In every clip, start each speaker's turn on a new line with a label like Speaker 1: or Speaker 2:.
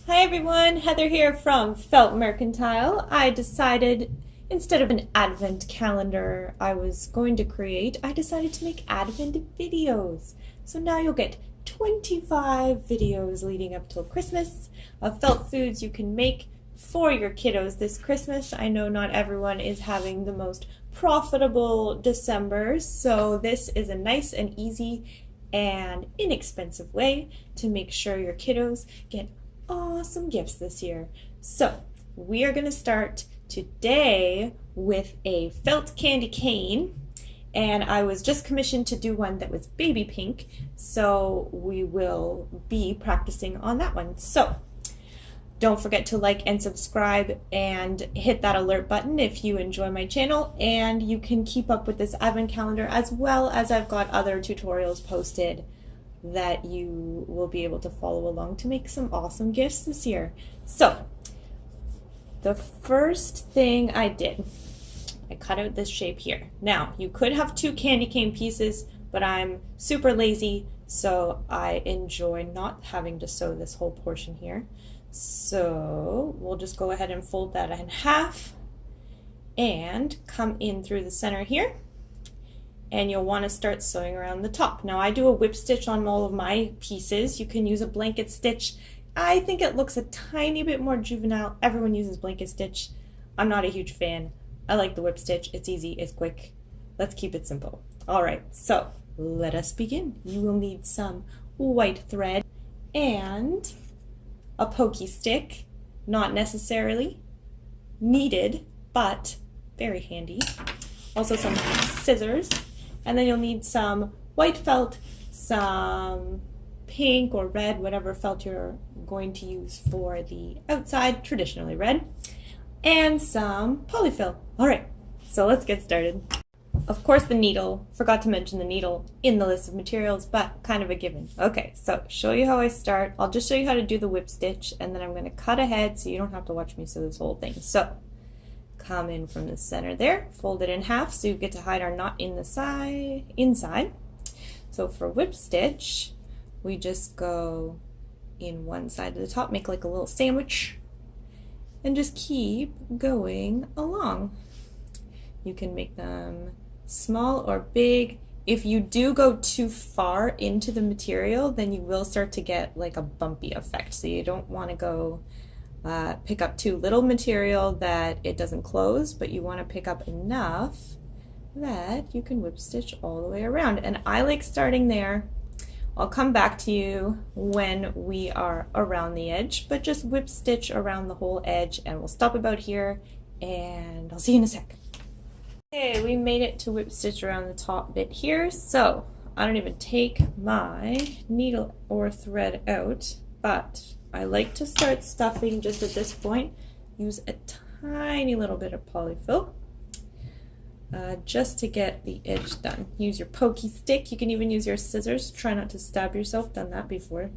Speaker 1: Hi everyone, Heather here from Felt Mercantile. I decided instead of an advent calendar I decided to make advent videos. So now you'll get 25 videos leading up till Christmas of felt foods you can make for your kiddos this Christmas. I know not everyone is having the most profitable December, so this is a nice and easy and inexpensive way to make sure your kiddos get awesome gifts this year. So we are going to start today with a felt candy cane, and I was just commissioned to do one that was baby pink, so we will be practicing on that one. So don't forget to like and subscribe and hit that alert button if you enjoy my channel, and you can keep up with this advent calendar as well as I've got other tutorials posted that you will be able to follow along to make some awesome gifts this year. So the first thing I did, I cut out this shape here. Now you could have two candy cane pieces, but I'm super lazy, so I enjoy not having to sew this whole portion here. So we'll just go ahead and fold that in half and come in through the center here. And you'll want to start sewing around the top. Now I do a whip stitch on all of my pieces. You can use a blanket stitch. I think it looks a tiny bit more juvenile. Everyone uses blanket stitch. I'm not a huge fan. I like the whip stitch. It's easy, it's quick. Let's keep it simple. All right, so let us begin. You will need some white thread and a pokey stick. Not necessarily needed, but very handy. Also some scissors. And then you'll need some white felt, some pink or red, whatever felt you're going to use for the outside, traditionally red, and some polyfill. All right, so let's get started. Of course the needle, forgot to mention the needle in the list of materials, but kind of a given. Okay, so show you how I start. I'll just show you how to do the whip stitch, and then I'm gonna cut ahead so you don't have to watch me sew this whole thing. So come in from the center there, fold it in half so you get to hide our knot in the inside. So for whip stitch, we just go in one side of the top, make like a little sandwich, and just keep going along. You can make them small or big. If you do go too far into the material, then you will start to get like a bumpy effect. So you don't want to go pick up too little material that it doesn't close, but you want to pick up enough that you can whip stitch all the way around. And I like starting there. I'll come back to you when we are around the edge, but just whip stitch around the whole edge, and we'll stop about here, and I'll see you in a sec. Okay, we made it to whip stitch around the top bit here, so I don't even take my needle or thread out, but I like to start stuffing just at this point. Use a tiny little bit of polyfill just to get the edge done. Use your pokey stick. You can even use your scissors. Try not to stab yourself. Done that before.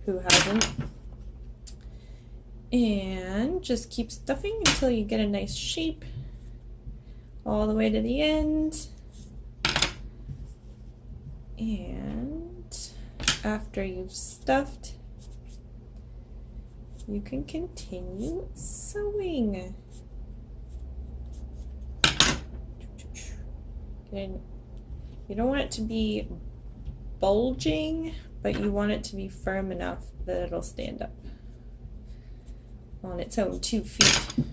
Speaker 1: Who hasn't? And just keep stuffing until you get a nice shape all the way to the end. And after you've stuffed, you can continue sewing. And you don't want it to be bulging, but you want it to be firm enough that it'll stand up on its own 2 feet.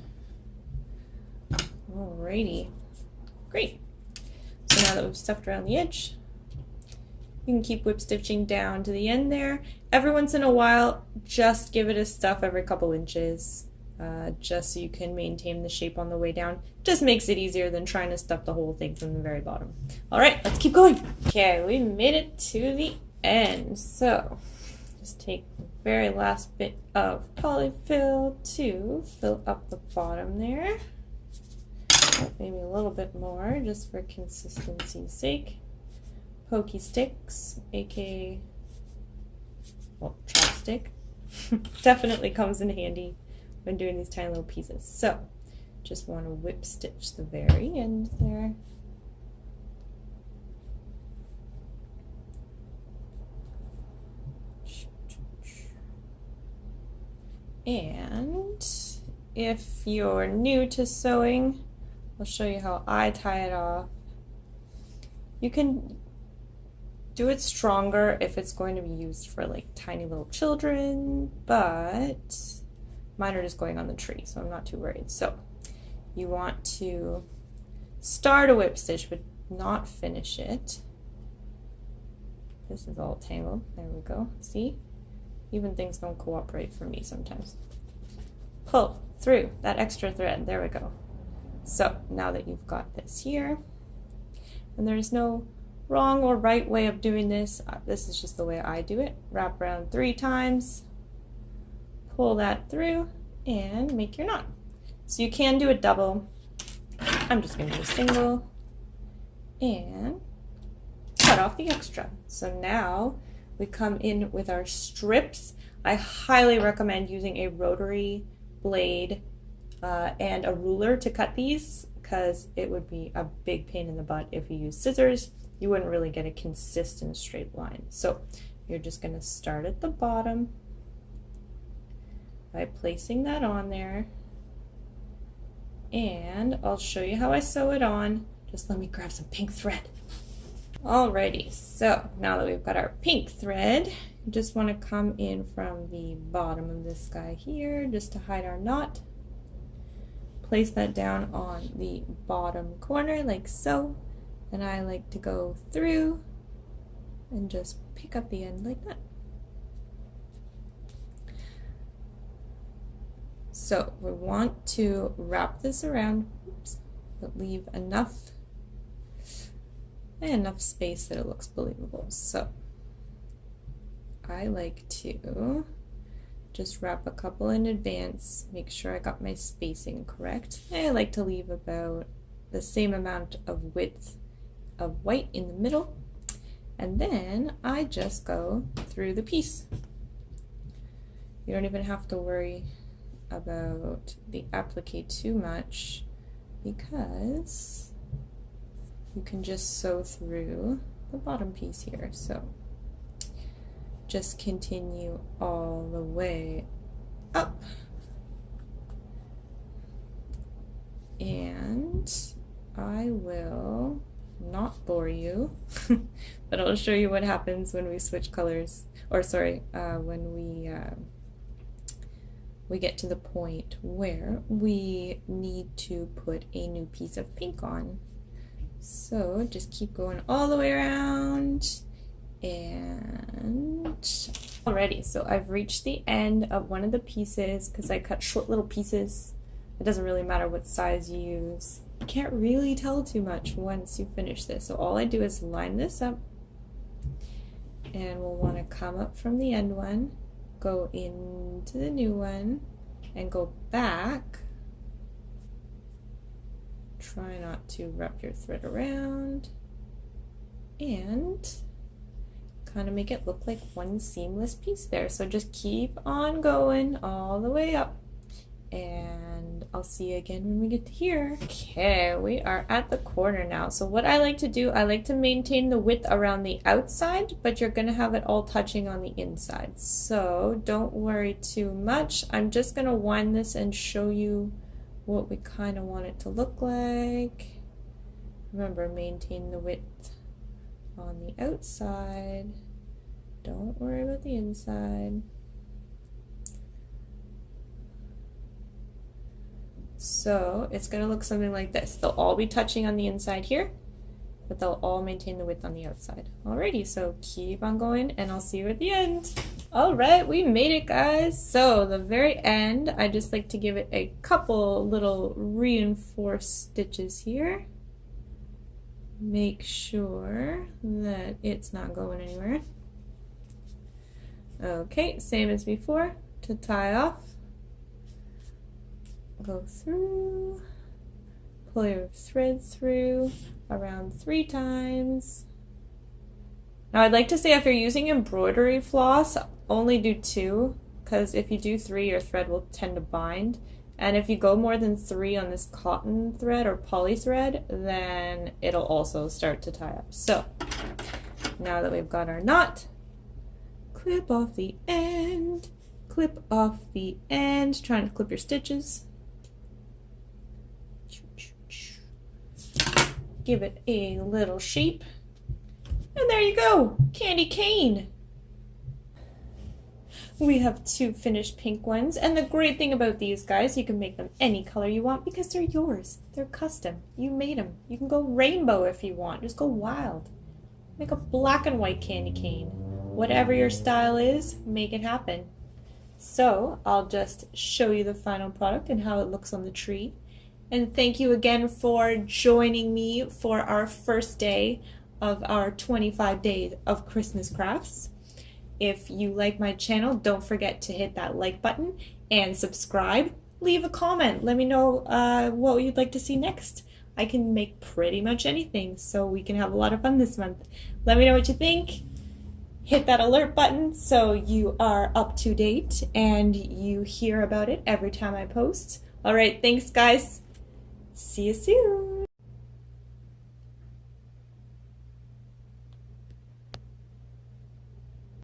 Speaker 1: Alrighty, great. So now that we've stuffed around the edge, you can keep whip stitching down to the end there. Every once in a while, just give it a stuff every couple inches, just so you can maintain the shape on the way down. Just makes it easier than trying to stuff the whole thing from the very bottom. All right, let's keep going. Okay, we made it to the end. So just take the very last bit of polyfill to fill up the bottom there. Maybe a little bit more, just for consistency's sake. Pokey sticks, aka, well, chopstick, definitely comes in handy when doing these tiny little pieces. So just want to whip stitch the very end there. And if you're new to sewing, I'll show you how I tie it off. You can do it stronger if it's going to be used for like tiny little children, but mine are just going on the tree, so I'm not too worried. So you want to start a whip stitch, but not finish it. This is all tangled. There we go. See? Even things don't cooperate for me sometimes. Pull through that extra thread. There we go. So now that you've got this here, and there's no wrong or right way of doing this, this is just the way I do it. Wrap around 3 times, pull that through, and make your knot. So you can do a double. I'm just going to do a single and cut off the extra. So now we come in with our strips. I highly recommend using a rotary blade and a ruler to cut these, because it would be a big pain in the butt if you use scissors. You wouldn't really get a consistent straight line. So you're just going to start at the bottom by placing that on there, and I'll show you how I sew it on. Just let me grab some pink thread. Alrighty, so now that we've got our pink thread, you just want to come in from the bottom of this guy here just to hide our knot. Place that down on the bottom corner like so, and I like to go through and just pick up the end like that. So we want to wrap this around, oops, but leave enough space that it looks believable. So I like to just wrap a couple in advance, make sure I got my spacing correct. I like to leave about the same amount of width of white in the middle, and then I just go through the piece. You don't even have to worry about the applique too much, because you can just sew through the bottom piece here. So just continue all the way up, and I will not bore you but I'll show you what happens when we switch colors, or sorry, when we get to the point where we need to put a new piece of pink on. So just keep going all the way around. And already, so I've reached the end of one of the pieces because I cut short little pieces. It doesn't really matter what size you use. You can't really tell too much once you finish this. So all I do is line this up, and we'll want to come up from the end one, go into the new one, and go back. Try not to wrap your thread around, and kind of make it look like one seamless piece there. So just keep on going all the way up, and I'll see you again when we get to here. Okay, we are at the corner now. So what I like to do, I like to maintain the width around the outside, but you're gonna have it all touching on the inside. So don't worry too much. I'm just gonna wind this and show you what we kind of want it to look like. Remember, maintain the width on the outside. Don't worry about the inside. So it's going to look something like this. They'll all be touching on the inside here, but they'll all maintain the width on the outside. Alrighty, so keep on going, and I'll see you at the end. Alright, we made it, guys. So the very end, I just like to give it a couple little reinforced stitches here. Make sure that it's not going anywhere. Okay, same as before. To tie off, go through, pull your thread through around 3 times. Now I'd like to say if you're using embroidery floss, only do 2, because if you do 3, your thread will tend to bind. And if you go more than 3 on this cotton thread or poly thread, then it'll also start to tie up. So now that we've got our knot, clip off the end, clip off the end, trying to clip your stitches. Give it a little shape. And there you go, candy cane. We have 2 finished pink ones, and the great thing about these guys, you can make them any color you want because they're yours. They're custom. You made them. You can go rainbow if you want. Just go wild. Make a black and white candy cane. Whatever your style is, make it happen. So I'll just show you the final product and how it looks on the tree. And thank you again for joining me for our first day of our 25 days of Christmas crafts. If you like my channel, don't forget to hit that like button and subscribe. Leave a comment. Let me know what you'd like to see next. I can make pretty much anything, so we can have a lot of fun this month. Let me know what you think. Hit that alert button so you are up to date and you hear about it every time I post. All right, thanks guys. See you soon.